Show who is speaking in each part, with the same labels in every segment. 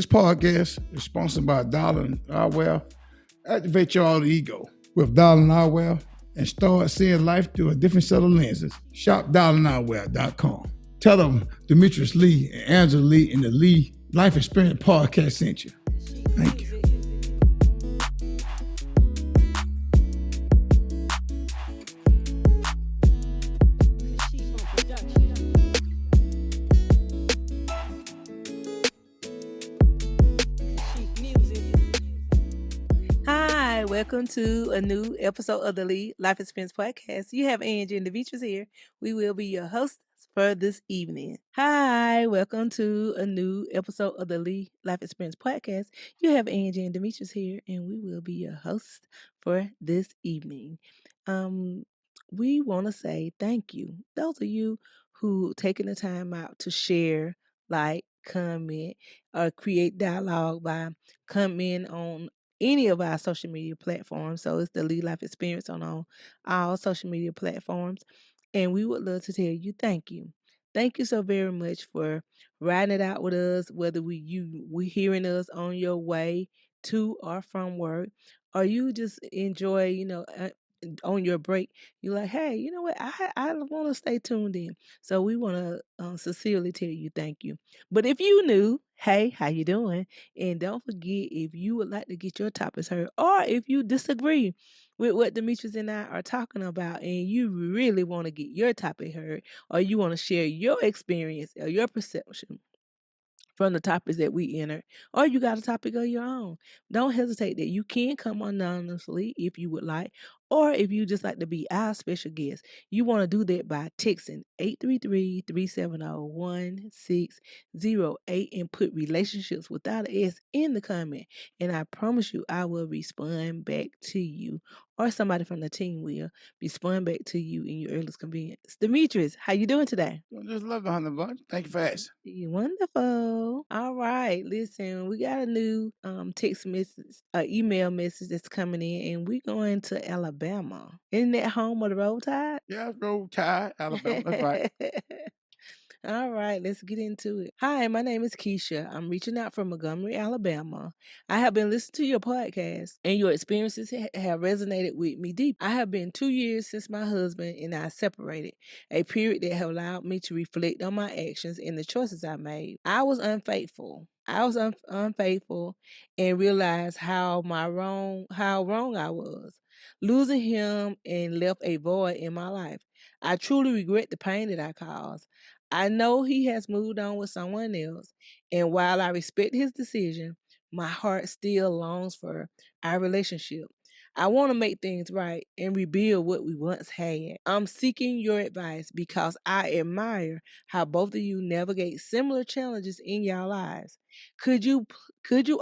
Speaker 1: This podcast is sponsored by Darling Eyewear. Activate your alter ego with Darling Eyewear and start seeing life through a different set of lenses. Shop darlingeyewear.com. Tell them Demetrius Lee and Angela Lee in the Lee Life Experience Podcast sent you. Thank you.
Speaker 2: Welcome to a new episode of the Lee Life Experience Podcast. You have Angie and Demetrius here. We will be your hosts for this evening. Hi, welcome to a new episode of the Lee Life Experience Podcast. You have Angie and Demetrius here, and we will be your hosts for this evening. We want to say thank you. Those of you who taking the time out to share, like, comment, or create dialogue by commenting on any of our social media platforms. So it's the Lee Life Experience on all social media platforms. And we would love to tell you thank you. Thank you so very much for riding it out with us, whether we hearing us on your way to or from work, or you just enjoy, on your break, you're like, hey, you know what? I want to stay tuned in. So we want to sincerely tell you thank you. But if you knew, hey, how you doing? And don't forget, if you would like to get your topics heard, or if you disagree with what Demetrius and I are talking about, and you really want to get your topic heard, or you want to share your experience or your perception from the topics that we enter, or you got a topic of your own, don't hesitate that you can come anonymously if you would like, or if you just like to be our special guest, you want to do that by texting 833-370-1608 and put relationships without an S in the comment, and I promise you I will respond back to you, or somebody from the team will respond back to you in your earliest convenience. Demetrius, how you doing today?
Speaker 1: Just love the Honey Bunch. Thank you for asking.
Speaker 2: You're wonderful. All right. Listen, we got a new text message, email message that's coming in, and we're going to Alabama. Isn't that home of the Roll Tide?
Speaker 1: Yeah, Roll Tide, Alabama. That's right.
Speaker 2: All right, let's get into it. Hi, my name is Keisha. I'm reaching out from Montgomery, Alabama. I have been listening to your podcast, and your experiences have resonated with me deep. I have been 2 years since my husband and I separated, a period that have allowed me to reflect on my actions and the choices I made. I was unfaithful. Unfaithful and realized how wrong I was. Losing him and left a void in my life. I truly regret the pain that I caused. I know he has moved on with someone else, and while I respect his decision, my heart still longs for our relationship. I want to make things right and rebuild what we once had. I'm seeking your advice because I admire how both of you navigate similar challenges in your lives. Could you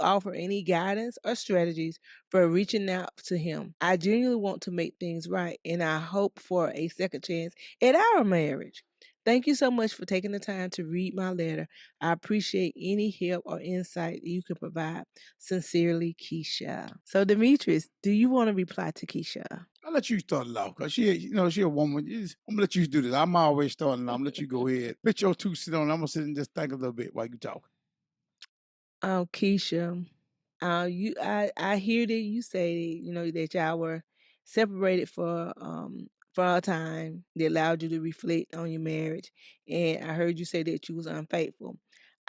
Speaker 2: offer any guidance or strategies for reaching out to him? I genuinely want to make things right, and I hope for a second chance at our marriage. Thank you so much for taking the time to read my letter. I appreciate any help or insight you can provide. Sincerely, Keisha. So, Demetrius, do you want to reply to Keisha?
Speaker 1: I'll let you start it off because she a woman. I'm gonna let you do this. I'm always starting. I'm gonna let you go ahead. Let your two sit on. I'm gonna sit and just think a little bit while you talk.
Speaker 2: Oh, Keisha, I hear that you say that y'all were separated for a time that allowed you to reflect on your marriage, and I heard you say that you was unfaithful.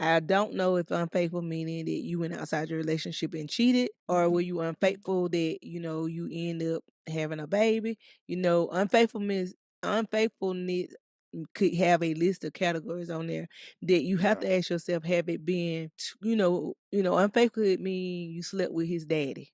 Speaker 2: I don't know if unfaithful meaning that you went outside your relationship and cheated, or were you unfaithful that you end up having a baby. Unfaithfulness could have a list of categories on there that you have to ask yourself, have it been, unfaithful could mean you slept with his daddy.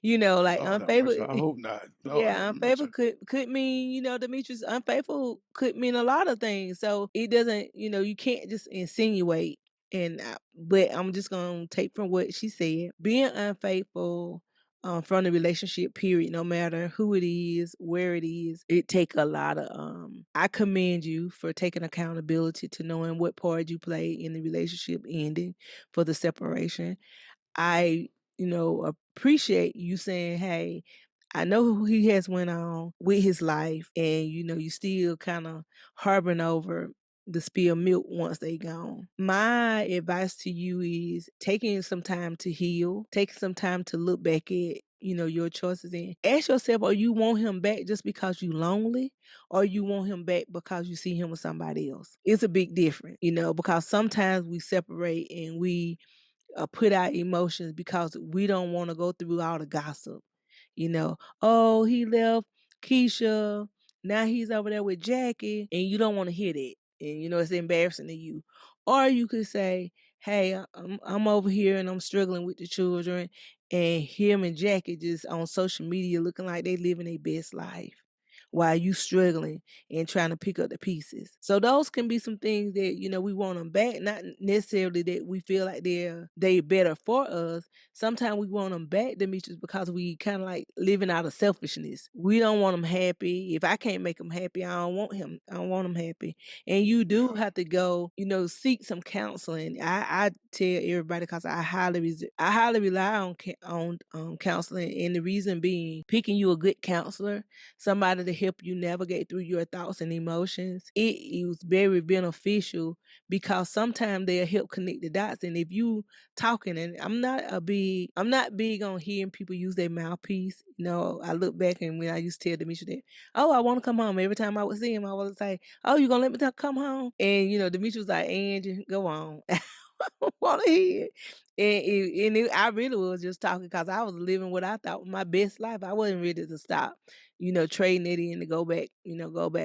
Speaker 2: Like unfaithful.
Speaker 1: I hope not.
Speaker 2: Yeah, unfaithful could mean, Demetrius, unfaithful could mean a lot of things. So it doesn't, you can't just insinuate. But I'm just gonna take from what she said. Being unfaithful from the relationship period, no matter who it is, where it is, it take a lot of I commend you for taking accountability to knowing what part you played in the relationship ending for the separation. I, appreciate you saying, hey, I know who he has went on with his life, and you still kind of harboring over the spilled milk once they gone. My advice to you is taking some time to heal, taking some time to look back at your choices and ask yourself, or you want him back just because you lonely, or you want him back because you see him with somebody else. It's a big difference, because sometimes we separate and we put our emotions because we don't want to go through all the gossip. Oh, he left Keisha. Now he's over there with Jackie, and you don't want to hear that. And it's embarrassing to you. Or you could say, hey, I'm over here and I'm struggling with the children, and him and Jackie just on social media looking like they living their best life while you struggling and trying to pick up the pieces. So those can be some things that, we want them back, not necessarily that we feel like they better for us. Sometimes we want them back, Demetrius, because we kind of like living out of selfishness. We don't want them happy. If I can't make them happy, I don't want him. I don't want them happy. And you do have to go, seek some counseling. I tell everybody, because I highly rely on counseling, and the reason being, picking you a good counselor, somebody to help you navigate through your thoughts and emotions. It is very beneficial because sometimes they'll help connect the dots. And if you talking, and I'm not big on hearing people use their mouthpiece. I look back and when I used to tell Demetrius that, oh, I want to come home. Every time I would see him, I would say, oh, you gonna let me come home? And Demetrius was like, Angie, go on. Want to hear it. I really was just talking because I was living what I thought was my best life. I wasn't ready to stop, trading it in to go back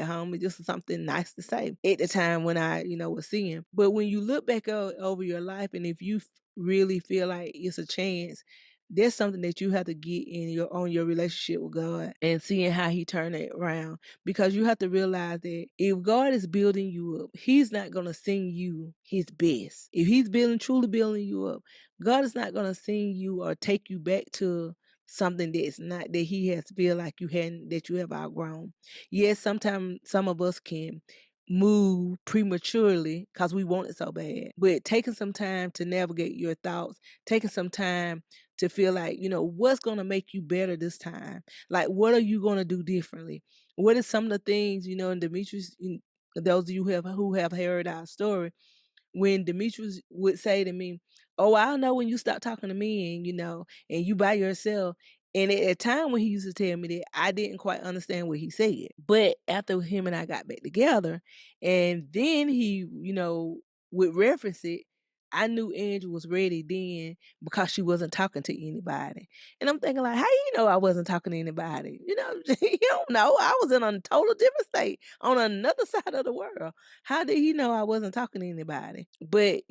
Speaker 2: home. It's just something nice to say at the time when I, was seeing. But when you look back over your life, and if you really feel like it's a chance, there's something that you have to get on your relationship with God and seeing how he turned it around. Because you have to realize that if God is building you up, he's not going to send you his best. If he's truly building you up, God is not going to send you or take you back to something that's not, that he has feel like that you have outgrown. Yes, sometimes some of us can move prematurely because we want it so bad. But taking some time to navigate your thoughts, taking some time to feel like, what's going to make you better this time? Like, what are you going to do differently? What are some of the things, and Demetrius, those of you who have heard our story, when Demetrius would say to me, oh, I know when you stop talking to me and you by yourself. And at a time when he used to tell me that, I didn't quite understand what he said. But after him and I got back together, and then he, would reference it, I knew Angela was ready then because she wasn't talking to anybody. And I'm thinking like, how you know I wasn't talking to anybody? You don't know. I was in a total different state on another side of the world. How did he know I wasn't talking to anybody? But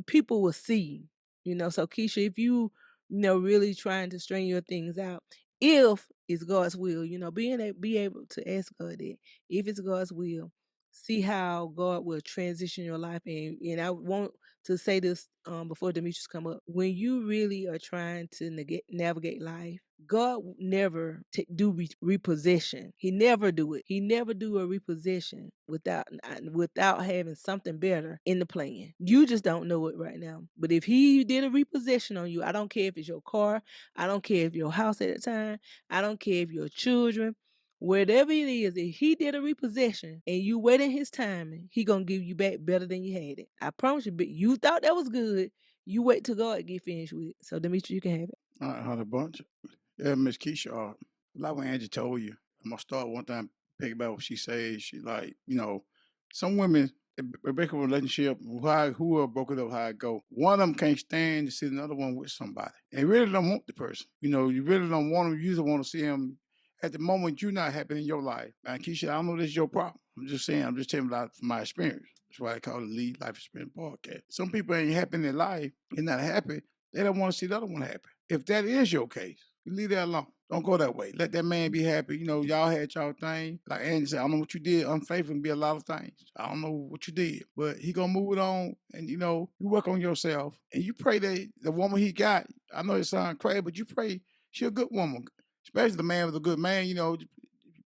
Speaker 2: people will see, So Keisha, if you, really trying to string your things out, if it's God's will, be able to ask God that if it's God's will, see how God will transition your life. And I want to say this before Demetrius come up. When you really are trying to navigate life, God never do repossession. He never do it. He never do a repossession without having something better in the plan. You just don't know it right now. But if he did a repossession on you, I don't care if it's your car, I don't care if your house at the time, I don't care if your children, whatever it is, if he did a repossession and you waiting his timing, he gonna give you back better than you had it. I promise you. But you thought that was good. You wait till God get finished with it. So Demetrius, you can have it.
Speaker 1: All right, Honey Bunch. Yeah, Miss Keisha, like what Angie told you, I'm gonna start one time, pick about what she says. She like, some women, they break a relationship, who are broken up, how it go. One of them can't stand to see another one with somebody. They really don't want the person. You really don't want them. You just want to see them at the moment you're not happy in your life. Now, Keisha, I don't know this is your problem. I'm just saying, I'm just telling you from my experience. That's why I call it Lead Life Experience Podcast. Some people ain't happy in their life, they're not happy. They don't want to see the other one happy. If that is your case, leave that alone. Don't go that way. Let that man be happy. Y'all had y'all thing. Like Andy said, I don't know what you did. Unfaithful can be a lot of things. I don't know what you did. But he gonna move it on, and you work on yourself. And you pray that the woman he got, I know it sounds crazy, but you pray she a good woman. Especially the man was a good man, you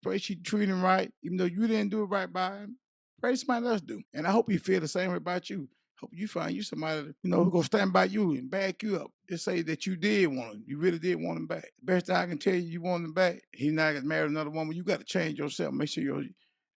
Speaker 1: pray she treat him right, even though you didn't do it right by him. Pray somebody else do. And I hope he feel the same way about you. Hope you find you somebody, who gonna stand by you and back you up. Just say that you did want him. You really did want him back. Best thing I can tell you, you want him back. He not get married to another woman. You got to change yourself. Make sure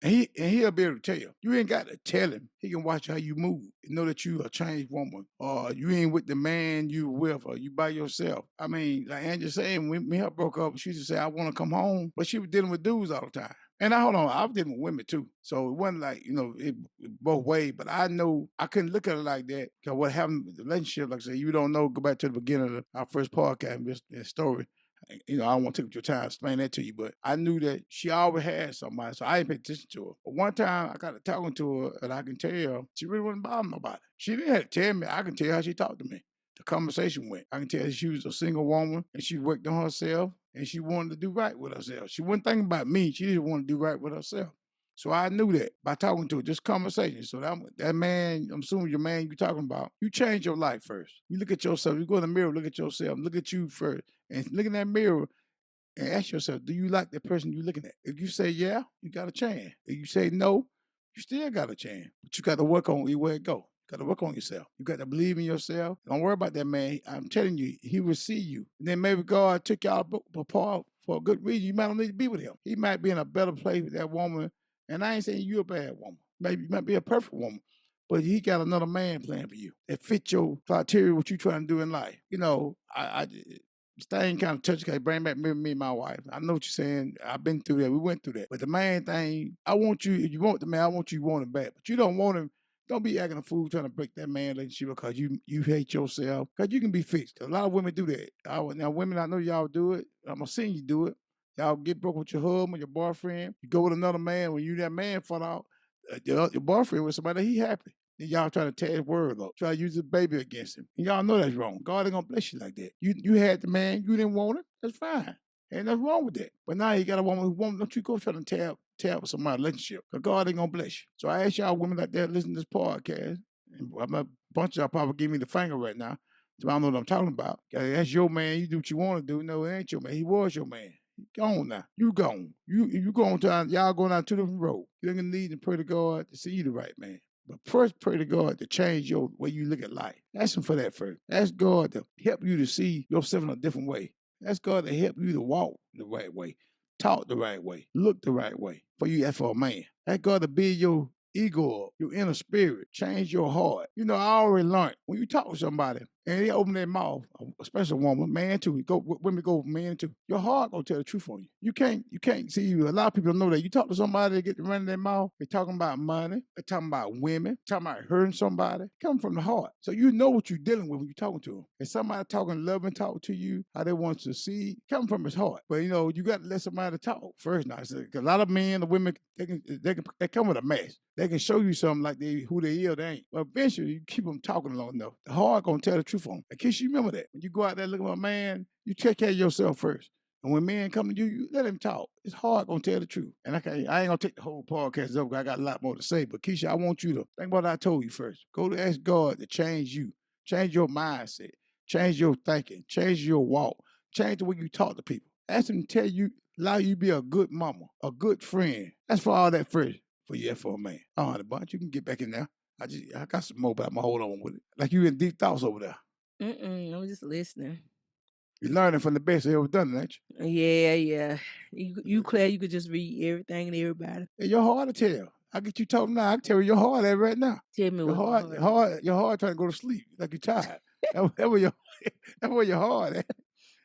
Speaker 1: He'll be able to tell you. You ain't got to tell him. He can watch how you move and know that you a changed woman. Or you ain't with the man you with, or you by yourself. I mean, like Angela saying, when me and her broke up, she used to say, I want to come home. But she was dealing with dudes all the time. And hold on, I was dealing with women too. So it wasn't like, it both ways. But I know I couldn't look at it like that. Because what happened with the relationship, like I said, you don't know, go back to the beginning of our first podcast, this story. I don't want to take your time to explain that to you, but I knew that she always had somebody, so I didn't pay attention to her. But one time I got to talking to her, and I can tell she really wasn't bothering nobody. She didn't have to tell me. I can tell how she talked to me. The conversation went. I can tell she was a single woman, and she worked on herself, and she wanted to do right with herself. She wasn't thinking about me. She just wanted to do right with herself. So I knew that by talking to her, just conversation. So that man, I'm assuming your man you're talking about, you change your life first. You look at yourself. You go in the mirror, look at yourself, look at you first, and look in that mirror and ask yourself, do you like the person you're looking at? If you say yeah, you got a chance. If you say no, you still got a chance. But you got to work on where it go. You got to work on yourself. You got to believe in yourself. Don't worry about that man. I'm telling you, he will see you. And then maybe God took y'all apart for a good reason. You might not need to be with him. He might be in a better place with that woman. And I ain't saying you're a bad woman. Maybe you might be a perfect woman. But he got another man playing for you that fit your criteria, what you trying to do in life. This thing kind of touchy, bring back me and my wife. I know what you're saying. I've been through that. We went through that. But the main thing, I want you, if you want the man, I want you want him back. But you don't want him. Don't be acting a fool trying to break that man relationship because you hate yourself. Because you can be fixed. A lot of women do that. Now, women, I know y'all do it. I'm going to see you do it. Y'all get broke with your husband, your boyfriend. You go with another man. When you that man fall out, your boyfriend with somebody, he happy. And y'all try to tear his word up, try to use his baby against him. And y'all know that's wrong. God ain't gonna bless you like that. You had the man, you didn't want it, that's fine. Ain't nothing wrong with that. But now you got a woman who won't, don't you go try to tear up somebody's relationship. Because God ain't gonna bless you. So I ask y'all women out there listening to this podcast, and a bunch of y'all probably give me the finger right now. So I don't know what I'm talking about. That's your man, you do what you want to do. No, it ain't your man. He was your man. Gone now. You gone. You going to y'all going down two different roads. You're gonna need to pray to God to see you the right man. But first pray to God to change your way you look at life. Ask him for that first. Ask God to help you to see yourself in a different way. Ask God to help you to walk the right way, talk the right way, look the right way. For you, that's for a man. Ask God to build your ego up, your inner spirit, change your heart. I already learned when you talk to somebody and they open their mouth, especially a woman, man too. Women go man too. Your heart gonna tell the truth on you. You can't see you. A lot of people don't know that. You talk to somebody, they get to running their mouth. They talking about money. They talking about women. Talking about hurting somebody. Come from the heart. So you know what you're dealing with when you're talking to them. And somebody talking love and talk to you, how they want to see, come from his heart. But you got to let somebody talk first. Now, a lot of men, the women, they come with a mess. They can show you something like who they is, they ain't. But eventually, you keep them talking long enough. The heart gonna tell the truth on them. And Keisha, you remember that. When you go out there looking for a man, you take care of yourself first. And when men come to you, you let him talk. His heart gonna tell the truth. And I ain't gonna take the whole podcast over. I got a lot more to say. But Keisha, I want you to think about what I told you first. Go to ask God to change you, change your mindset, change your thinking, change your walk, change the way you talk to people. Ask him to tell you, allow you to be a good mama, a good friend. That's for all that first. For you, for a man. All right, a bunch. You can get back in there. I got some more, but I'm gonna hold on with it. Like you in deep thoughts over there.
Speaker 2: I'm just listening.
Speaker 1: You're learning from the best you ever done, ain't you?
Speaker 2: Yeah. You Claire, you could just read everything and everybody.
Speaker 1: And your heart to tell. I get you talking now. I can tell you your heart at right now.
Speaker 2: Tell me
Speaker 1: Your
Speaker 2: what
Speaker 1: your heart trying to go to sleep like you're tired. That's where your heart at.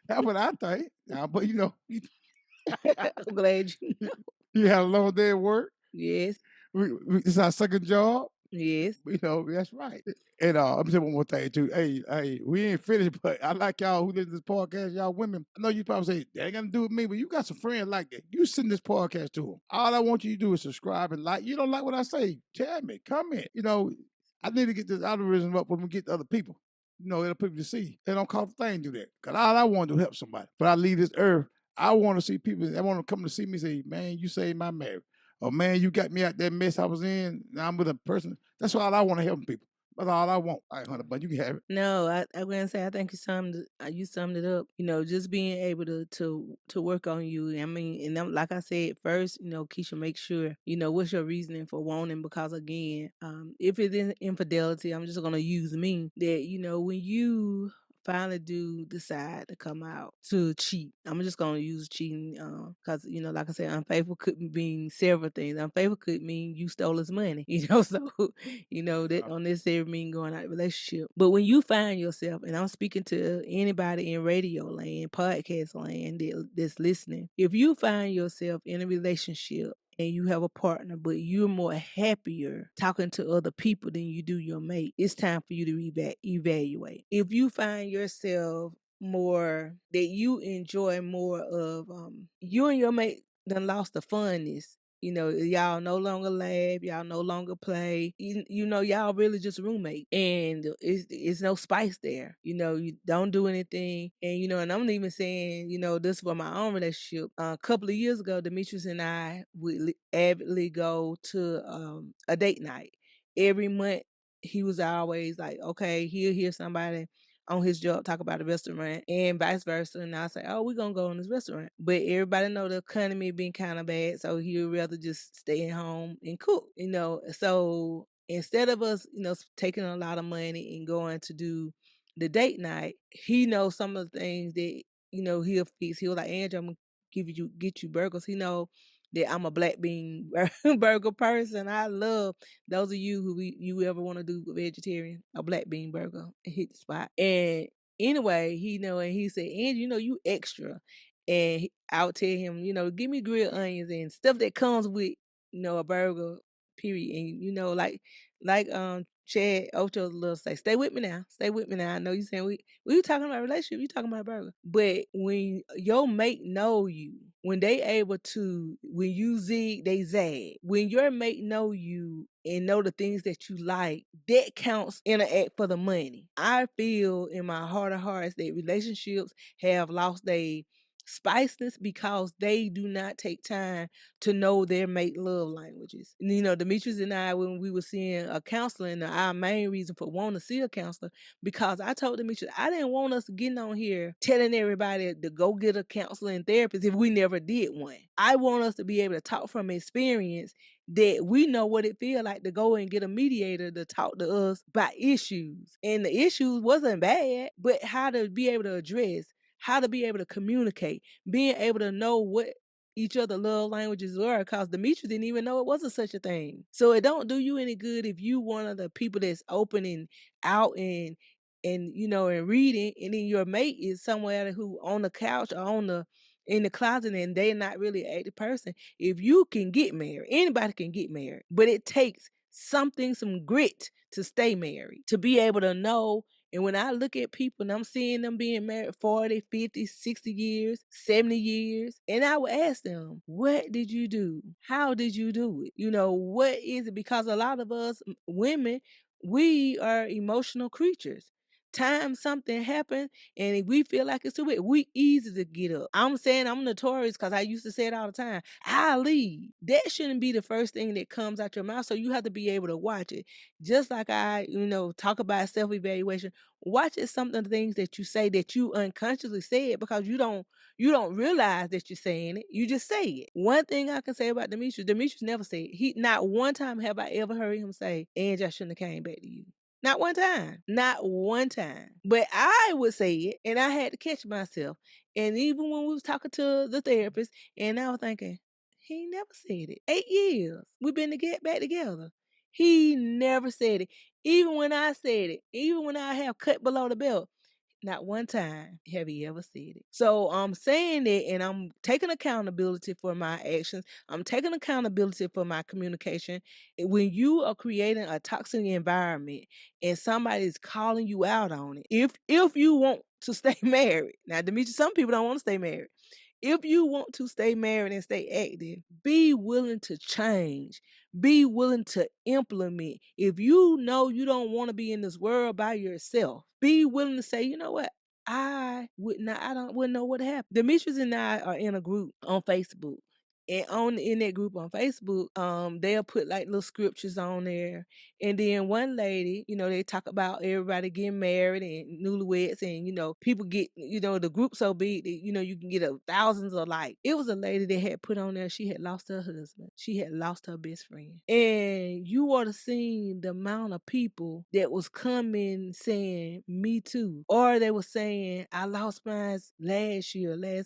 Speaker 1: That's what I think. Now, but
Speaker 2: I'm glad you know.
Speaker 1: you had a long day at work.
Speaker 2: Yes.
Speaker 1: This is our second job.
Speaker 2: Yes.
Speaker 1: That's right. And I'm saying one more thing too. Hey, we ain't finished, but I like y'all who listen to this podcast, y'all women. I know you probably say, that ain't gonna do with me, but you got some friends like that. You send this podcast to them. All I want you to do is subscribe and like. You don't like what I say, tell me, comment. I need to get this algorithm up when we get to other people. Other people to see. They don't call the thing do that. Because all I want to do is help somebody. But I leave this earth, I want to see people, I want to come to see me and say, man, you saved my marriage. Oh man, you got me out that mess I was in. Now I'm with a person. That's all I want to help people. That's all I want. All right, Hunter, but you can have it.
Speaker 2: No, I'm gonna say I think you summed it up. Just being able to work on you. I mean, and like I said first, Keisha, make sure what's your reasoning for wanting. Because again, if it is infidelity, I'm just gonna use me. That when you finally do decide to come out to cheat. I'm just gonna use cheating because like I said, unfaithful could mean several things. Unfaithful could mean you stole his money, so that don't necessarily mean going out of a relationship. But when you find yourself, and I'm speaking to anybody in radio land, podcast land that's listening, if you find yourself in a relationship and you have a partner, but you're more happier talking to other people than you do your mate, it's time for you to evaluate. If you find yourself more that you enjoy more of you and your mate done lost the funness. Y'all no longer laugh, y'all no longer play. Y'all really just roommate, and it's no spice there. You don't do anything, and I'm even saying, this for my own relationship. A couple of years ago, Demetrius and I would avidly go to a date night every month. He was always like, okay, he'll hear somebody on his job talk about a restaurant and vice versa. And I say, oh, we're going to go in this restaurant. But everybody know the economy been kind of bad. So he would rather just stay at home and cook, So instead of us, taking a lot of money and going to do the date night, he knows some of the things that, he'll fix. He'll like, Andrew, I'm going to get you burgers. He know that I'm a black bean burger person. I love those of you who you ever want to do vegetarian, a black bean burger, hit the spot. And anyway, and he said, Andrew, you extra. And I would tell him, give me grilled onions and stuff that comes with, a burger, period. And like Chad Ocho little say, stay with me now. Stay with me now. I know you saying we talking about relationship, you talking about burger. But when your mate know you, when they able to, when you zig, they zag. When your mate know you and know the things that you like, that counts in an act for the money. I feel in my heart of hearts that relationships have lost their spiciness because they do not take time to know their mate love languages. Demetrius and I, when we were seeing a counselor, and our main reason for wanting to see a counselor, because I told Demetrius, I didn't want us getting on here telling everybody to go get a counselor and therapist if we never did one. I want us to be able to talk from experience that we know what it feels like to go and get a mediator to talk to us about issues. And the issues wasn't bad, but how to be able to address, how to be able to communicate, being able to know what each other love languages were, because Demetrius didn't even know it wasn't such a thing. So it don't do you any good if you one of the people that's open and out and reading, and then your mate is somewhere who on the couch or in the closet and they're not really an active person. If you can get married, anybody can get married, but it takes some grit to stay married, to be able to know. And when I look at people and I'm seeing them being married 40, 50, 60 years, 70 years, and I would ask them, what did you do? How did you do it? What is it? Because a lot of us women, we are emotional creatures. Time something happened and if we feel like it's too late, we easy to get up. I'm saying I'm notorious because I used to say it all the time. I'll leave. That shouldn't be the first thing that comes out your mouth. So you have to be able to watch it. Just like I, talk about self-evaluation. Watch it, some of the things that you say that you unconsciously said because you don't realize that you're saying it. You just say it. One thing I can say about Demetrius never said it. He not one time have I ever heard him say, Angie, I shouldn't have came back to you. Not one time. Not one time. But I would say it, and I had to catch myself. And even when we was talking to the therapist, and I was thinking, he never said it. 8 years. We've been to get back together. He never said it. Even when I said it, even when I have cut below the belt, not one time have he ever said it. So I'm saying it and I'm taking accountability for my actions. I'm taking accountability for my communication. When you are creating a toxic environment and somebody's calling you out on it, if you want to stay married, now Demetrius, some people don't want to stay married. If you want to stay married and stay active, be willing to change. Be willing to implement. If you know you don't want to be in this world by yourself, be willing to say, you know what? I wouldn't know what happened. Demetrius and I are in a group on Facebook. And in that group on Facebook, they'll put like little scriptures on there. And then one lady, they talk about everybody getting married and newlyweds, and people get, the group so big that you can get thousands of likes. It was a lady that had put on there she had lost her husband. She had lost her best friend. And you ought to seen the amount of people that was coming saying, "Me too." Or they were saying, "I lost mine last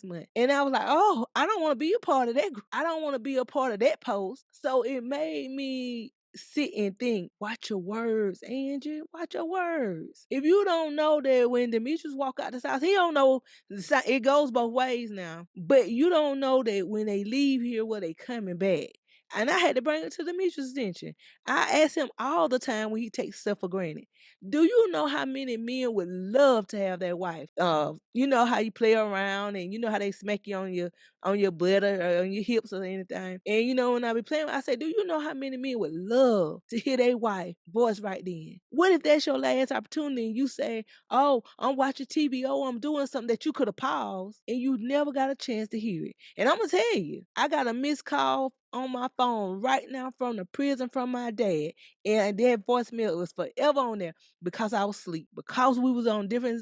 Speaker 2: month." And I was like, oh, I don't want to be a part of that group. I don't want to be a part of that post. So it made me sit and think, watch your words, Angie. Watch your words. If you don't know that when Demetrius walk out this house, he don't know it goes both ways now. But you don't know that when they leave here, where they coming back. And I had to bring it to Demetrius' attention. I ask him all the time when he takes stuff for granted. Do you know how many men would love to have that wife? You know how you play around, and you know how they smack you on your butt or on your hips or anything. And when I be playing, I say, do you know how many men would love to hear their wife voice right then? What if that's your last opportunity and you say, oh, I'm watching TV, oh, I'm doing something that you could have paused and you never got a chance to hear it? And I'm gonna tell you, I got a missed call on my phone right now from the prison from my dad, and that voicemail was forever on there because I was asleep, because we was on different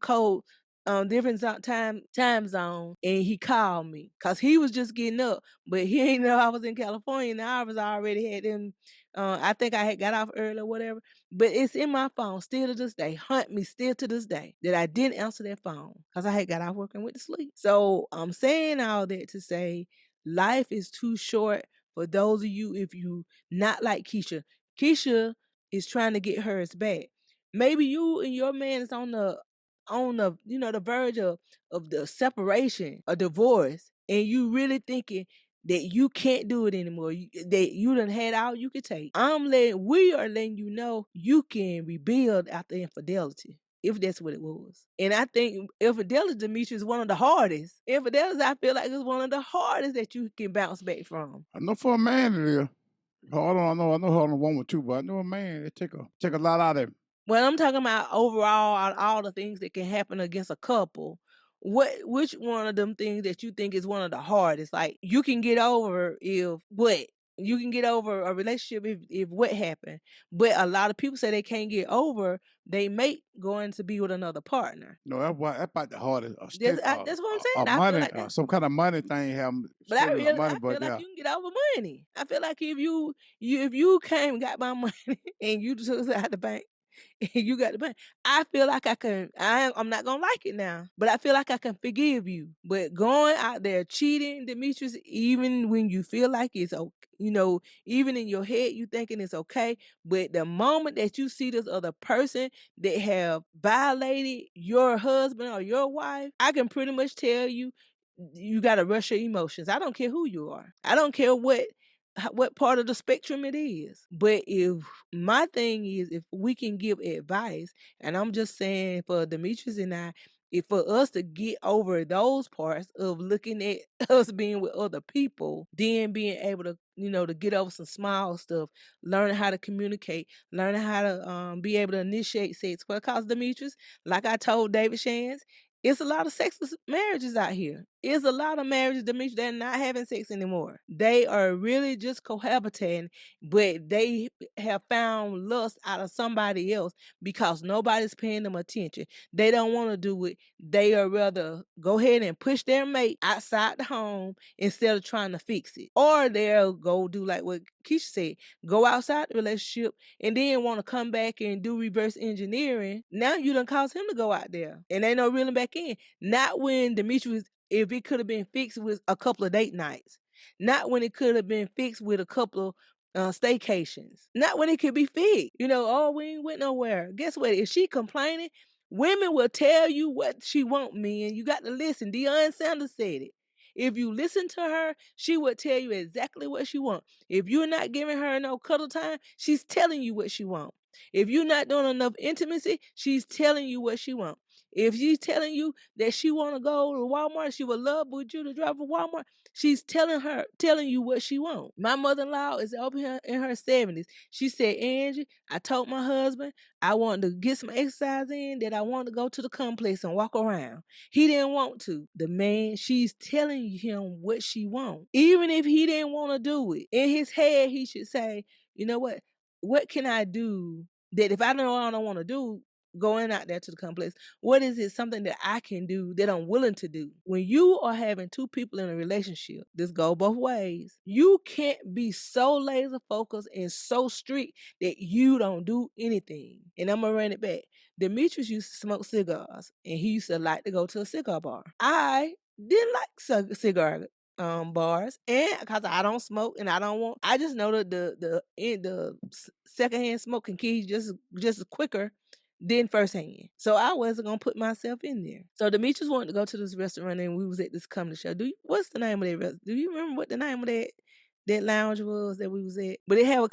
Speaker 2: code, different time zone, and he called me because he was just getting up, but he ain't know I was in California, and I was already had them. I think I had got off early or whatever, but it's in my phone still to this day. Hunt me still to this day that I didn't answer that phone because I had got off work and went to sleep. So I'm saying all that to say life is too short for those of you, if you not like Keisha. Keisha is trying to get hers back. Maybe you and your man is on the the verge of the separation, a divorce, and you really thinking that you can't do it anymore, that you done had all you could take. We are letting you know you can rebuild after infidelity, if that's what it was. And I think infidelity, Demetrius, is one of the hardest. Infidelity, I feel like, is one of the hardest that you can bounce back from.
Speaker 1: I know for a man it is. Hold on, I know hold on one with two, but I know a man, it take a lot out of him.
Speaker 2: Well, I'm talking about overall, out of all the things that can happen against a couple, which one of them things that you think is one of the hardest? Like, you can get over if what? You can get over a relationship if what happened. But a lot of people say they can't get over they mate going to be with another partner.
Speaker 1: No, that's about the hardest.
Speaker 2: That's what I'm saying. I feel
Speaker 1: Money,
Speaker 2: like that.
Speaker 1: some kind of money thing
Speaker 2: But I
Speaker 1: stealing money,
Speaker 2: feel
Speaker 1: but
Speaker 2: like
Speaker 1: yeah.
Speaker 2: you can get over money. I feel like if you came and got my money and you took it out the bank and you got the money, I feel like I'm not gonna like it now, but I feel like I can forgive you. But going out there cheating, Demetrius, even when you feel like it's okay, even in your head you thinking it's okay, but the moment that you see this other person that have violated your husband or your wife, I can pretty much tell you gotta rush your emotions. I don't care who you are. I don't care what part of the spectrum it is. But if my thing is, if we can give advice, and I'm just saying for Demetrius and I, if for us to get over those parts of looking at us being with other people, then being able to, to get over some small stuff, learning how to communicate, learning how to be able to initiate sex. Because Demetrius, like I told David Shands, it's a lot of sexless marriages out here. It's a lot of marriages, Demetrius, that are not having sex anymore. They are really just cohabitating, but they have found lust out of somebody else because nobody's paying them attention. They don't want to do it. They are rather go ahead and push their mate outside the home instead of trying to fix it. Or they'll go do like what Keisha said, go outside the relationship and then want to come back and do reverse engineering. Now you done caused him to go out there and ain't no reeling back in. Not when Demetrius, if it could have been fixed with a couple of date nights. Not when it could have been fixed with a couple of staycations. Not when it could be fixed. Oh, we ain't went nowhere. Guess what? If she complaining, women will tell you what she want, men. You got to listen. Deion Sanders said it. If you listen to her, she will tell you exactly what she wants. If you're not giving her no cuddle time, she's telling you what she wants. If you're not doing enough intimacy, she's telling you what she wants. If she's telling you that she want to go to Walmart, she would love with you to drive to Walmart. She's telling you what she wants. My mother-in-law is over here in her 70s. She said, Angie, I told my husband I wanted to get some exercise in, that I wanted to go to the complex and walk around. He didn't want to. The man, she's telling him what she wants. Even if he didn't want to do it, in his head, he should say, you know what? What can I do that if I know I don't want to do, going out there to the complex, what is it something that I can do that I'm willing to do? When you are having two people in a relationship, this go both ways. You can't be so laser focused and so strict that you don't do anything. And I'm gonna run it back. Demetrius used to smoke cigars, and he used to like to go to a cigar bar. I didn't like cigar bars, and because I don't smoke and I don't want, I just know that the secondhand smoke can kill you just quicker than firsthand. So I wasn't gonna put myself in there. So Demetrius wanted to go to this restaurant, and we was at this comedy show. What's the name of that restaurant? Do you remember what the name of that lounge was that we was at? But they have a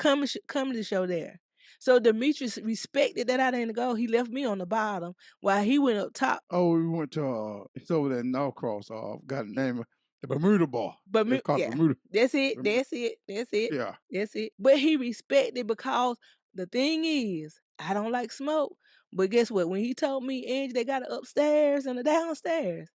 Speaker 2: comedy show there. So Demetrius respected that I didn't go. He left me on the bottom while he went up top.
Speaker 1: Oh, we went to it's over there in Norcross. Got the name of the Bermuda Bar. It's called
Speaker 2: Yeah,
Speaker 1: Bermuda.
Speaker 2: that's it.
Speaker 1: Yeah.
Speaker 2: That's it. But he respected, because the thing is, I don't like smoke. But guess what? When he told me, Angie, they got it upstairs and a downstairs,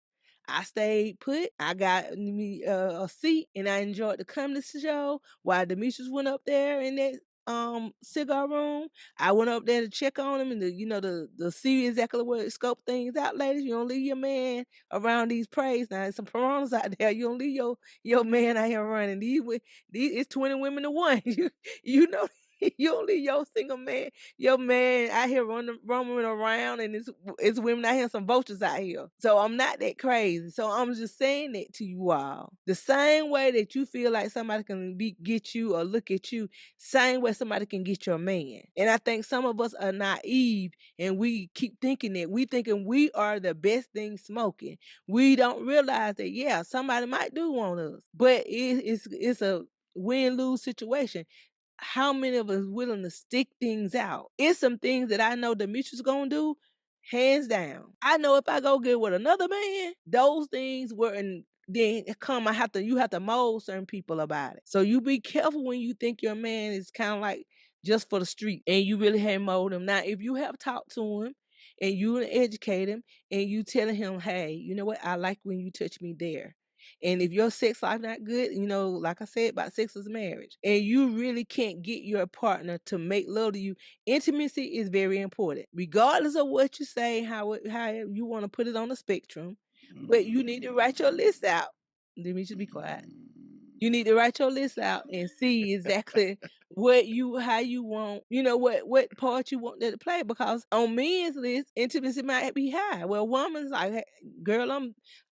Speaker 2: I stayed put. I got me a seat, and I enjoyed the comedy show while Demetrius went up there in that cigar room. I went up there to check on him and to see exactly what scope things out, ladies. You don't leave your man around these praise. Now there's some piranhas out there. You don't leave your man out here running. These it's 20 women to one. You know. You don't leave your single man, your man out here roaming around, and it's women out here, some vultures out here. So I'm not that crazy. So I'm just saying that to you all. The same way that you feel like somebody can get you or look at you, same way somebody can get your man. And I think some of us are naive, and we keep thinking that we thinking we are the best thing smoking. We don't realize that, yeah, somebody might do want us, but it's a win-lose situation. How many of us willing to stick things out? It's some things that I know Demetrius gonna do, hands down. I know if I go get with another man, those things weren't. Then you have to mold certain people about it. So you be careful when you think your man is kind of like just for the street, and you really have mold him. Now, if you have talked to him and you educate him, and you telling him, hey, you know what, I like when you touch me there. And if your sex life not good, like I said about sex is marriage, and you really can't get your partner to make love to you, intimacy is very important. Regardless of what you say, how you want to put it on the spectrum, but you need to write your list out. Let me just be quiet. You need to write your list out and see exactly how you want, what part you want that to play. Because on men's list, intimacy might be high. Well, woman's like, hey, girl,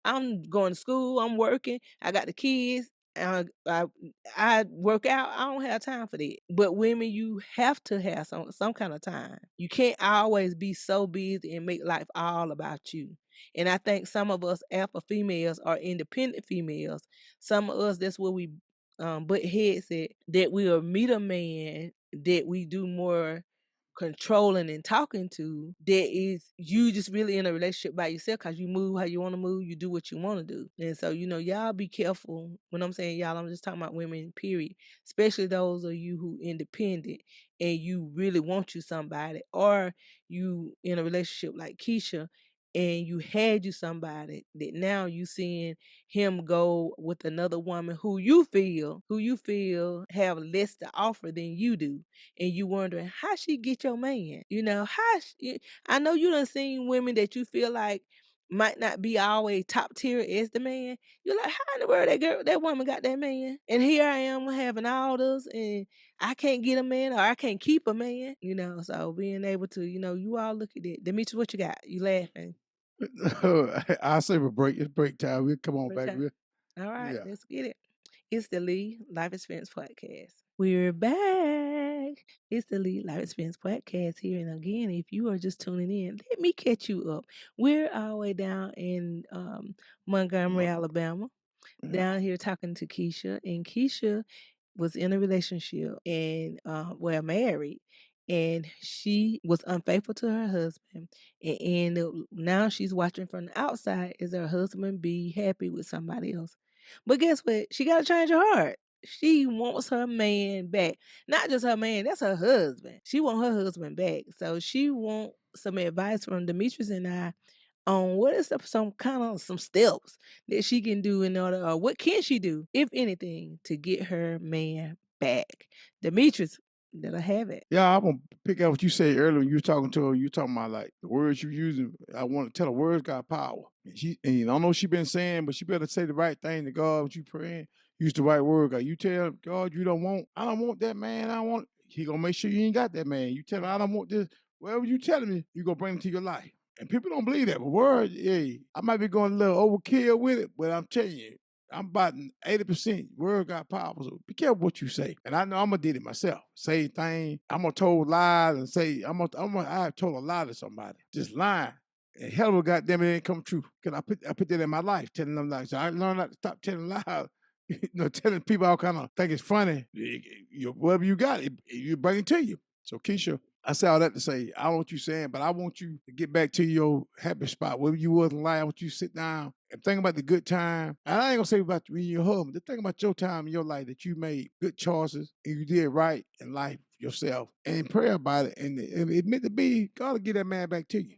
Speaker 2: I'm going to school, I'm working, I got the kids, I work out. I don't have time for that. But women, you have to have some kind of time. You can't always be so busy and make life all about you. And I think some of us alpha females are independent females. Some of us, that's where we butt heads at, that we'll meet a man that we do more controlling and talking to, that is you just really in a relationship by yourself, because you move how you want to move, you do what you want to do. And so, y'all be careful. When I'm saying y'all, I'm just talking about women, period. Especially those of you who independent and you really want you somebody, or you in a relationship like Keisha, and you had you somebody that now you seeing him go with another woman who you feel have less to offer than you do, and you wondering how she get your man. I know you done seen women that you feel like might not be always top tier as the man. You're like, how in the world that woman got that man? And here I am having all this, and I can't get a man, or I can't keep a man. So being able to, you all look at it. Demetrius, what you got? You laughing?
Speaker 1: I say we break. It's break time. We'll come on
Speaker 2: Break
Speaker 1: back.
Speaker 2: time. All right,
Speaker 1: Yeah.
Speaker 2: let's get it. It's the Lee Life Experience Podcast. We're back. It's the Lee Life Experience Podcast here. And again, if you are just tuning in, let me catch you up. We're all the way down in Montgomery, Alabama, down here talking to Keisha. And Keisha was in a relationship and married. and she was unfaithful to her husband. And now she's watching from the outside as her husband be happy with somebody else. But guess what? She got to change her heart. She wants her man back. Not just her man, that's her husband. She want her husband back. So she want some advice from Demetrius and I on what is some kind of some steps that she can do in order, or what can she do, if anything, to get her man back. Demetrius, let her have it.
Speaker 1: Yeah, I'm gonna pick up what you said earlier when you were talking to her. You talking about like the words you using. I want to tell her words got power. And I don't know what she been saying, but she better say the right thing to God. What you praying, use the right word. God, you tell God you don't want. I don't want that man. I don't want. He gonna make sure you ain't got that man. You tell her I don't want this. Whatever you telling me, you gonna bring it to your life. And people don't believe that. But word, yeah, I might be going a little overkill with it, but I'm telling you, I'm about 80% word got power. So be careful what you say. And I know I'm gonna did it myself. Same thing. I'm gonna told lies and say I told a lie to somebody. Just lying. And hell of a goddamn it ain't come true. Cause I put that in my life, telling them lies. So I learned not to stop telling lies. Telling people all kind of think it's funny. Whatever you got, you bring it to you. So Keisha, I say all that to say, I don't know what you're saying, but I want you to get back to your happy spot, wherever you was in life. I want you to sit down and think about the good time. And I ain't gonna say about you and your husband. Just think about your time in your life that you made good choices and you did right in life yourself. And pray about it. And if it meant to be, God will get that man back to you.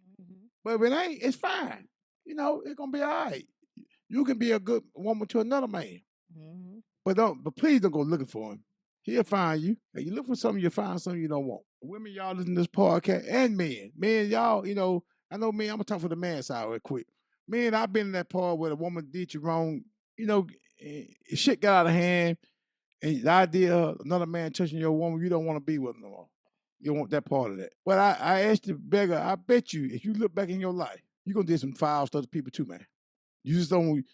Speaker 1: But if it ain't, it's fine. It's gonna be all right. You can be a good woman to another man. But please don't go looking for him. He'll find you. And you look for something, you'll find something you don't want. Women, y'all listen to this podcast, and men. Men, y'all, I know men, I'm gonna talk for the man side real quick. Man, I've been in that part where the woman did you wrong, shit got out of hand, and the idea of another man touching your woman, you don't want to be with them no more. You don't want that part of that. But I asked the beggar, I bet you, if you look back in your life, you're gonna do some foul stuff to people too, man. You just don't.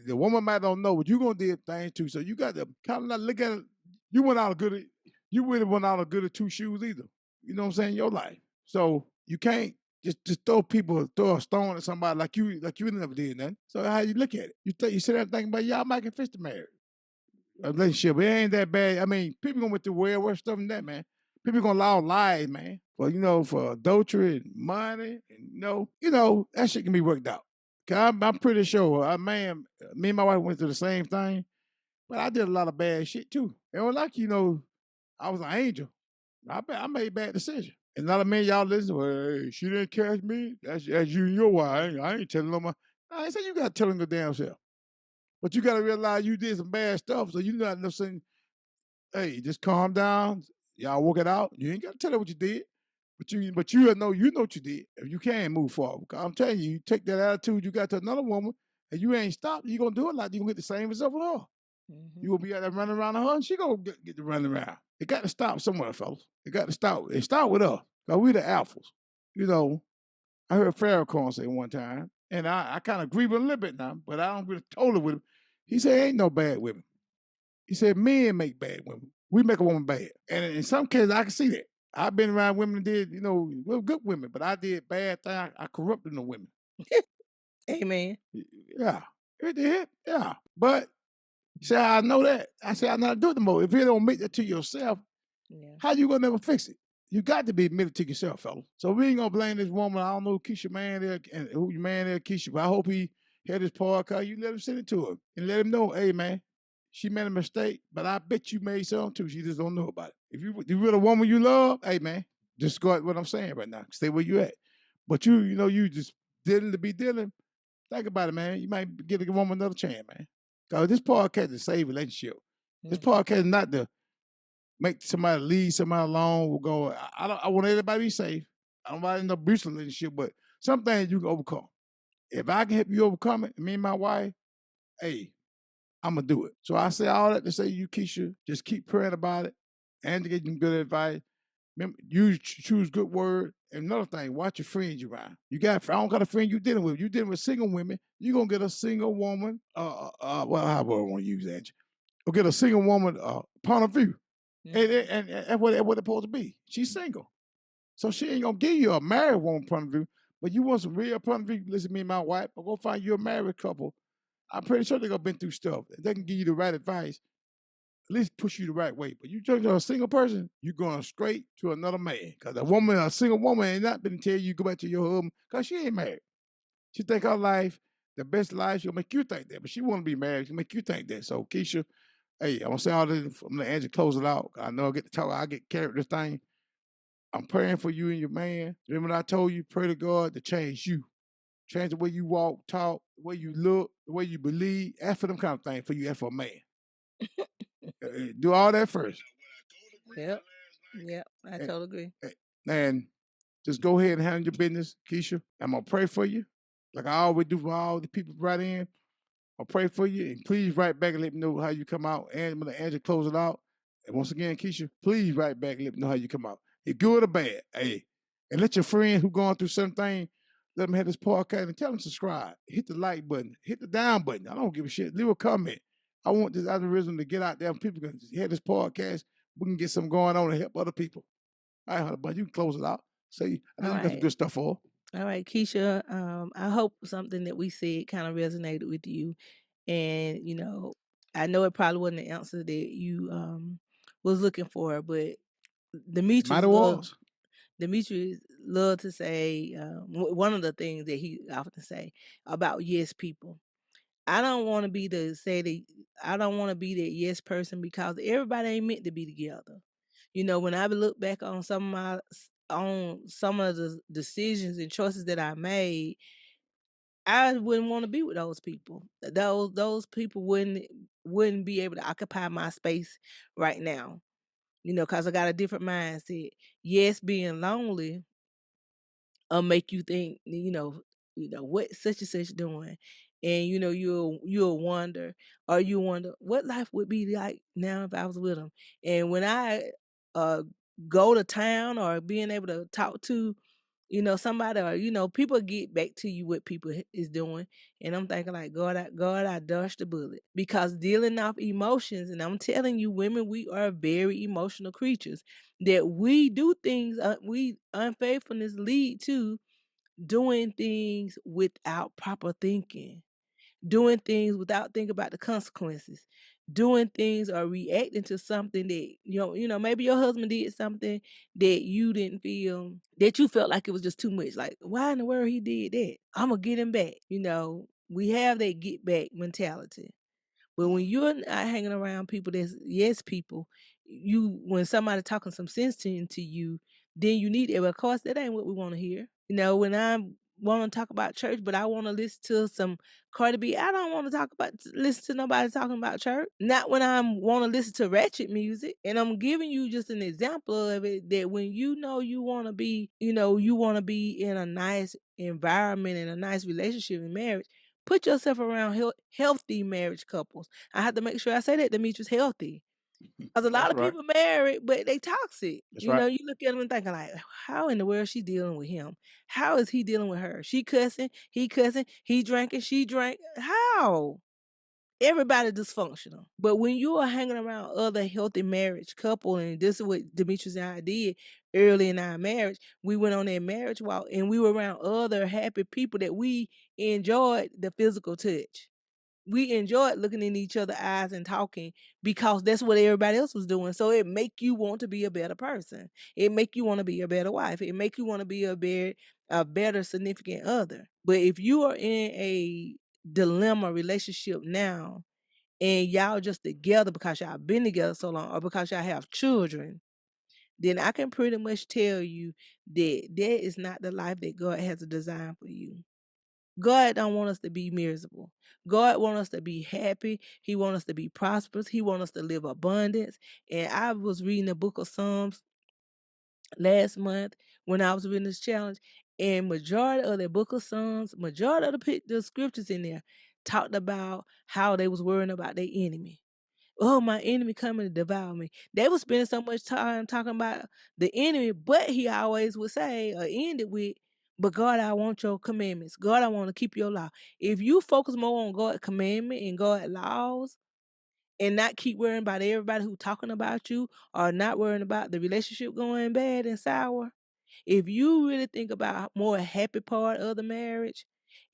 Speaker 1: The woman might don't know, but you're gonna do things too. So you got to kind of not look at it. You went out good. You really went out good at two shoes either. You know what I'm saying? In your life. So you can't just throw a stone at somebody like you never did nothing. So how you look at it? You sit there and think about y'all might get fisted married. A relationship. It ain't that bad. I mean, people gonna went through way worse stuff than that, man. People gonna allow lies, man. For adultery and money, and that shit can be worked out. Cause I'm pretty sure, man, me and my wife went through the same thing, but I did a lot of bad shit too. And like I was an angel. I made bad decisions. And a lot of men, y'all listen, well, hey, she didn't catch me. That's you and your wife. I ain't telling them. I ain't saying you gotta tell them the damn self. But you gotta realize you did some bad stuff, so you not saying, hey, just calm down. Y'all work it out. You ain't gotta tell her what you did. But you know what you did. If you can move forward. I'm telling you, you take that attitude you got to another woman and you ain't stopped, you're gonna do it like you're gonna get the same result with her. You gonna be out there running around her and she gonna get to running around. It got to stop somewhere, fellas. It got to stop. It start with us. Because we the alphas. I heard Farrakhan say one time, and I kind of agree with him a little bit now, but I don't really totally with him. He said, ain't no bad women. He said, men make bad women. We make a woman bad. And in some cases, I can see that. I've been around women that did, well, good women, but I did bad things. I corrupted the women.
Speaker 2: Amen.
Speaker 1: Yeah. It did. Yeah. But you say, I know that. I say, I know how to do it no more. If you don't admit that to yourself, how you gonna never fix it? You got to be admitted to yourself, fella. So we ain't gonna blame this woman. I don't know Keisha man there and who your man there, Keisha, but I hope he had his podcast. You let him send it to him and let him know, hey man, she made a mistake, but I bet you made something too. She just don't know about it. If you with a woman you love, hey man, just go at what I'm saying right now. Stay where you at. But you just dealing to be dealing. Think about it, man. You might give a woman another chance, man. Because this podcast is to save relationship. This podcast is not to make somebody leave somebody alone. We'll go. I want everybody to be safe. I don't want no abusive relationship, but some things you can overcome. If I can help you overcome it, me and my wife, hey, I'm gonna do it. So I say all that to say, you Keisha, just keep praying about it and to get you good advice. Remember, you choose good word. And another thing, watch your friends around. I don't got a friend you dealing with. You dealing with single women. You gonna get a single woman. How do I want to use that? Or get a single woman point of view. And that's what it's supposed to be. She's single. So she ain't gonna give you a married woman point of view, but you want some real point of view, listen to me and my wife, or go find you a married couple. I'm pretty sure they're gonna been through stuff. They can give you the right advice. at least push you the right way. But you judge a single person, you're going straight to another man. Because a single woman, ain't not been tell you go back to your husband because she ain't married. She think her life, the best life, she'll make you think that. But she want to be married. She'll make you think that. So, Keisha, hey, I'm going to say all this. I'm going to Angela close it out. I know I get to talk. I get carried this thing. I'm praying for you and your man. Remember I told you, pray to God to change you. Change the way you walk, talk, the way you look, the way you believe. Ask for them kind of things for you ask for a man. Do all that first.
Speaker 2: Yep. Yep. I totally agree.
Speaker 1: And just go ahead and handle your business, Keisha. I'm going to pray for you, like I always do for all the people right in. I'll pray for you, and please write back and let me know how you come out. And when Angela close it out, and once again, Keisha, please write back and let me know how you come out. You're good or bad, hey. And let your friends who going through something, let them have this podcast and tell them to subscribe. Hit the like button. Hit the down button. I don't give a shit. Leave a comment. I want this algorithm to get out there and people can hear this podcast. We can get something going on and help other people. All right, Hunter, but you can close it out. Say, I know you got some good stuff for her.
Speaker 2: All right, Keisha. I hope something that we said kind of resonated with you. And, I know it probably wasn't the answer that you was looking for, but Demetrius loved to say one of the things that he often say about yes people. I don't want to be I don't want to be that yes person because everybody ain't meant to be together. When I look back on some of the decisions and choices that I made, I wouldn't want to be with those people. Those people wouldn't be able to occupy my space right now. Because I got a different mindset. Yes, being lonely make you think, what such and such doing. And you'll wonder, or you wonder what life would be like now if I was with them. And when I uh go to town or being able to talk to somebody, or people get back to you what people is doing, and I'm thinking like, God, I dodged the bullet, because dealing off emotions, and I'm telling you, women, we are very emotional creatures, that we do things, we unfaithfulness lead to doing things without proper thinking, doing things without thinking about the consequences, doing things or reacting to something that maybe your husband did something that you didn't feel, that you felt like it was just too much. Like, why in the world he did that? I'm gonna get him back. We have that get back mentality. But when you're not hanging around people that's yes people, when somebody talking some sense to you, then you need it. But of course, that ain't what we want to hear. When I want to talk about church, but I want to listen to some Cardi B, I don't want to listen to nobody talking about church. Not when I want to listen to ratchet music. And I'm giving you just an example of it, that when you want to be, you want to be in a nice environment and a nice relationship in marriage, put yourself around healthy marriage couples. I have to make sure I say that Demetrius healthy. Because a lot of people married, but they toxic. You look at them and thinking like, how in the world is she dealing with him? How is he dealing with her? She cussing, he drinking, she drank. How? Everybody dysfunctional. But when you are hanging around other healthy marriage couple, and this is what Demetrius and I did early in our marriage, we went on that marriage walk and we were around other happy people that we enjoyed the physical touch. We enjoyed looking in each other's eyes and talking, because that's what everybody else was doing. So it make you want to be a better person. It make you want to be a better wife. It make you want to be a better significant other. But if you are in a dilemma relationship now, and y'all just together because y'all been together so long, or because y'all have children, then I can pretty much tell you that that is not the life that God has designed for you. God don't want us to be miserable. God want us to be happy. He want us to be prosperous. He want us to live abundance. And I was reading the book of Psalms last month when I was reading this challenge, and majority of the book of Psalms, majority of the scriptures in there talked about how they was worrying about their enemy. Oh, my enemy coming to devour me. They was spending so much time talking about the enemy, but he always would say or end it with, but God, I want your commandments. God, I want to keep your law. If you focus more on God's commandment and God's laws, and not keep worrying about everybody who talking about you, or not worrying about the relationship going bad and sour, if you really think about more happy part of the marriage,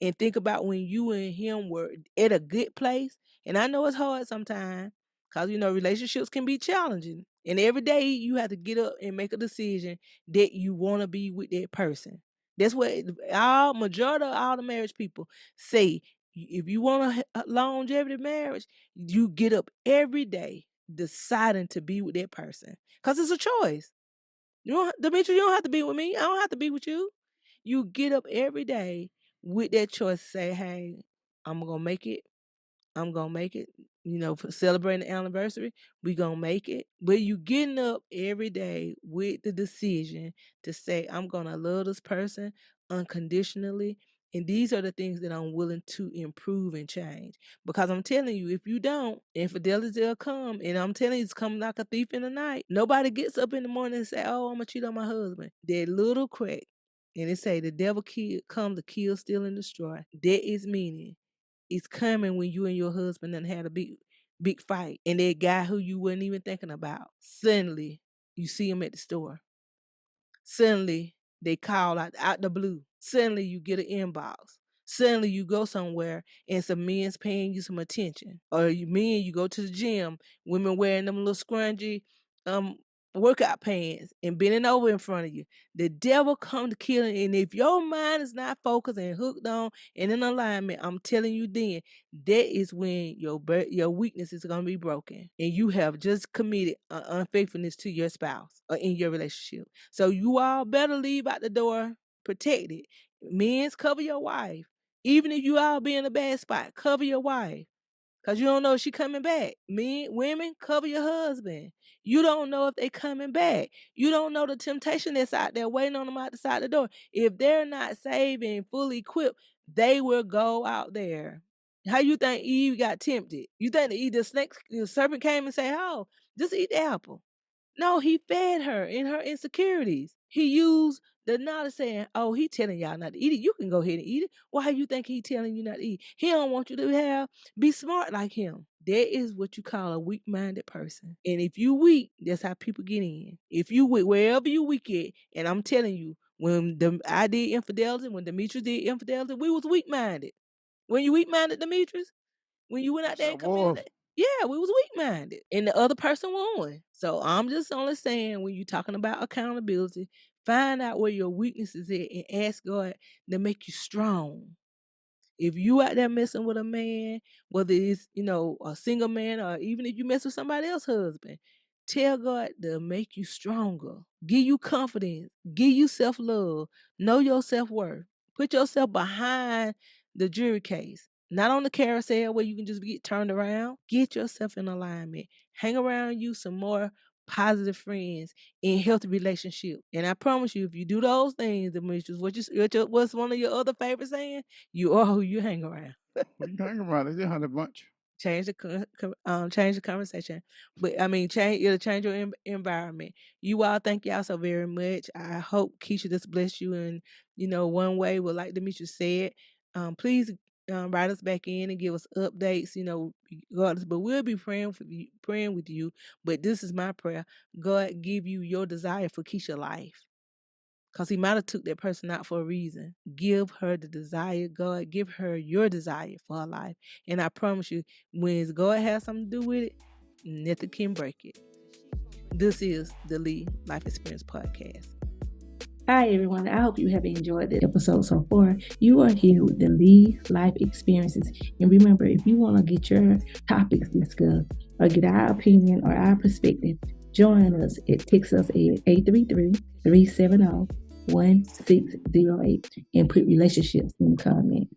Speaker 2: and think about when you and him were at a good place, and I know it's hard sometimes, Because, relationships can be challenging. And every day you have to get up and make a decision that you want to be with that person. That's what majority of all the marriage people say. If you want a longevity marriage, you get up every day deciding to be with that person. Because it's a choice. Demetrius, you don't have to be with me. I don't have to be with you. You get up every day with that choice to say, hey, I'm going to make it. I'm going to make it. For celebrating the anniversary, we going to make it. But you getting up every day with the decision to say, I'm going to love this person unconditionally. And these are the things that I'm willing to improve and change. Because I'm telling you, if you don't, infidelity will come. And I'm telling you, it's coming like a thief in the night. Nobody gets up in the morning and say, oh, I'm going to cheat on my husband. That little crack. And it say the devil come to kill, steal, and destroy. That is meaning it's coming when you and your husband done had a big fight. And that guy who you wasn't even thinking about, suddenly you see him at the store. Suddenly they call out the blue. Suddenly you get an inbox. Suddenly you go somewhere and some men's paying you some attention. Or you go to the gym, women wearing them little scrungy workout pants and bending over in front of you. The devil come to kill. And if your mind is not focused and hooked on and in alignment, I'm telling you then, that is when your weakness is going to be broken. And you have just committed unfaithfulness to your spouse or in your relationship. So you all better leave out the door protected. Men's, cover your wife. Even if you all be in a bad spot, cover your wife. Because you don't know if she coming back. Women, cover your husband. You don't know if they coming back. You don't know the temptation that's out there waiting on them outside the door. If they're not saved and fully equipped, they will go out there. How you think Eve got tempted? You think the serpent came and said, oh, just eat the apple. No, he fed her in her insecurities. He used the knowledge saying, oh, he telling y'all not to eat it. You can go ahead and eat it. Why you think he telling you not to eat? He don't want you to be smart like him. That is what you call a weak-minded person. And if you weak, that's how people get in. If you weak, wherever you weak at, and I'm telling you, when I did infidelity, when Demetrius did infidelity, we was weak-minded. When you weak-minded, Demetrius, when you went out there and committed it, yeah, we was weak-minded. And the other person won. So I'm just only saying, when you're talking about accountability, find out where your weakness is at and ask God to make you strong. If you out there messing with a man, whether it's, a single man or even if you mess with somebody else's husband, tell God to make you stronger, give you confidence, give you self-love, know your self-worth. Put yourself behind the jury case, not on the carousel where you can just get turned around. Get yourself in alignment. Hang around you some more positive friends in healthy relationship. And I promise you, if you do those things, Demetrius, what's one of your other favorite saying? You are who you hang around.
Speaker 1: We can hang around. They just had a bunch.
Speaker 2: Change the conversation, but it'll change your environment. You all, thank y'all so very much. I hope Keisha just blessed you in one way. Well, like Demetrius said, please write us back in and give us updates. Regardless, but we'll be praying with you. But this is my prayer: God give you your desire for Keisha's life. Because he might have took that person out for a reason. Give her the desire, God. Give her your desire for her life. And I promise you, when God has something to do with it, nothing can break it. This is the Lee Life Experience Podcast.
Speaker 3: Hi, everyone. I hope you have enjoyed the episode so far. You are here with the Lee Life Experiences. And remember, if you want to get your topics discussed or get our opinion or our perspective, join us text us at 833-370-1608 and put relationships in the comment.